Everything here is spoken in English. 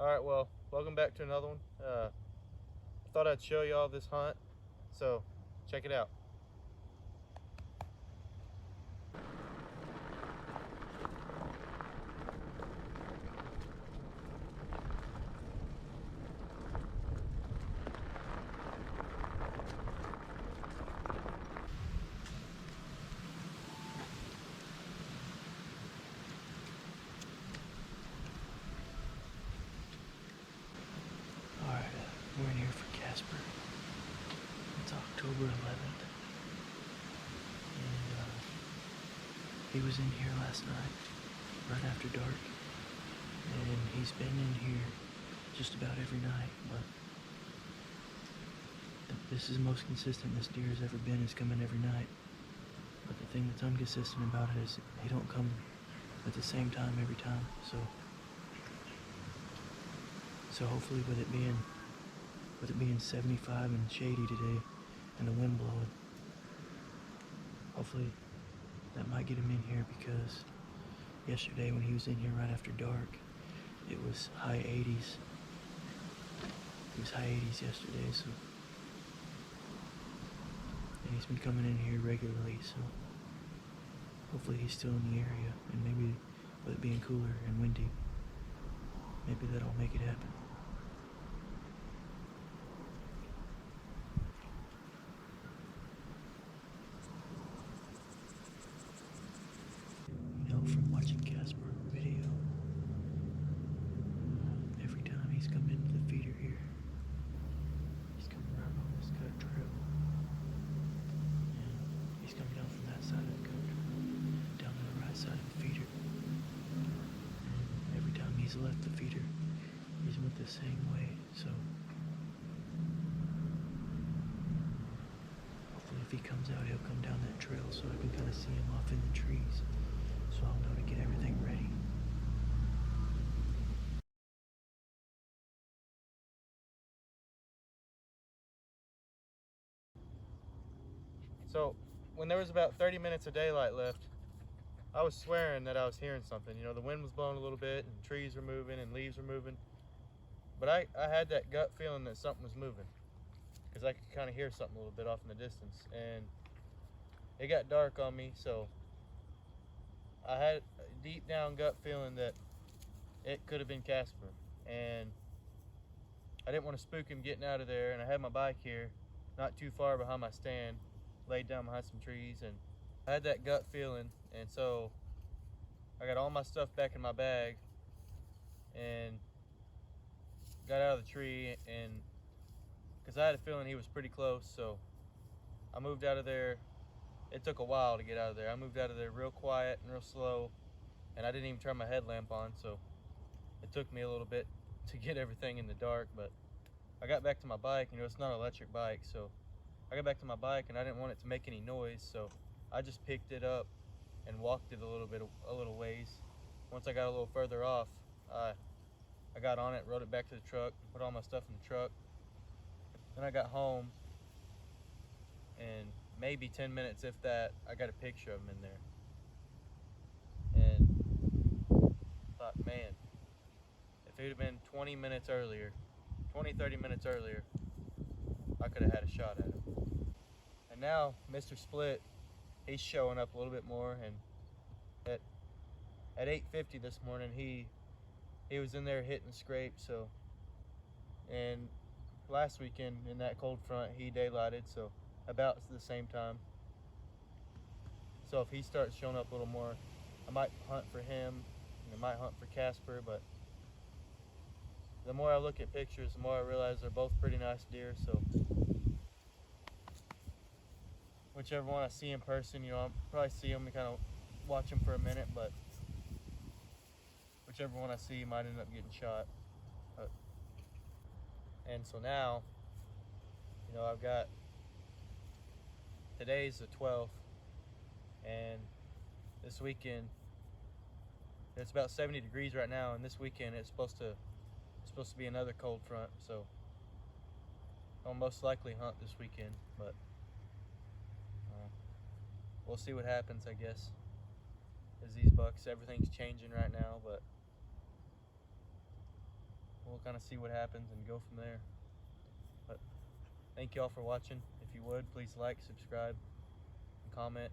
Alright, well, welcome back to another one. Thought I'd show y'all this hunt, so check it out. Alright, we're in here for Casper. It's October 11th. And he was in here last night, right after dark. And he's been in here just about every night, but this is the most consistent this deer has ever been, is coming every night. But the thing that's inconsistent about it is he don't come at the same time every time, so hopefully with it being 75 and shady today and the wind blowing, hopefully that might get him in here, because yesterday when he was in here right after dark, it was high 80s. It was high 80s yesterday, so, and he's been coming in here regularly, so hopefully he's still in the area, and maybe with it being cooler and windy, maybe that'll make it happen. You know, from watching Casper video, every time he's come into the feeder here, he's coming around on this cut trail, and he's coming down from that side of the cut trail, down to the right side of the feeder, and every time he's left the feeder, he's went the same way, so hopefully if he comes out, he'll come down that trail so I can kind of see him off in the trees, so I'll know to get everything ready. So, when there was about 30 minutes of daylight left, I was swearing that I was hearing something. You know, the wind was blowing a little bit, and trees were moving, and leaves were moving. But I had that gut feeling that something was moving, because I could kind of hear something a little bit off in the distance. And it got dark on me, so I had a deep down gut feeling that it could have been Casper. And I didn't want to spook him getting out of there, and I had my bike here, not too far behind my stand, laid down behind some trees, and I had that gut feeling, and so I got all my stuff back in my bag and got out of the tree, and because I had a feeling he was pretty close, so I moved out of there. It took a while to get out of there. I moved out of there real quiet and real slow, and I didn't even turn my headlamp on, so it took me a little bit to get everything in the dark. But I got back to my bike. You know, it's not an electric bike, so I got back to my bike, and I didn't want it to make any noise, so I just picked it up and walked it a little ways. Once I got a little further off, I got on it, rode it back to the truck, put all my stuff in the truck. Then I got home, and maybe 10 minutes, if that, I got a picture of him in there. And thought, man, if it would have been 20 minutes earlier, 30 minutes earlier, I could have had a shot at him. And now Mr. Split, he's showing up a little bit more, and at 8:50 this morning, he was in there hitting scrape. So, and last weekend in that cold front, he daylighted, so about the same time. So if he starts showing up a little more, I might hunt for him, and I might hunt for Casper. But the more I look at pictures, the more I realize they're both pretty nice deer. So whichever one I see in person, you know, I'll probably see him and kind of watch him for a minute, but whichever one I see might end up getting shot. And so now, you know, I've got, today's the 12th, and this weekend, it's about 70 degrees right now, and this weekend it's supposed to be another cold front, so I'll most likely hunt this weekend, but we'll see what happens, I guess. As these bucks, everything's changing right now, but we'll we'll kind of see what happens and go from there. But thank y'all for watching. If you would, please like, subscribe, and comment.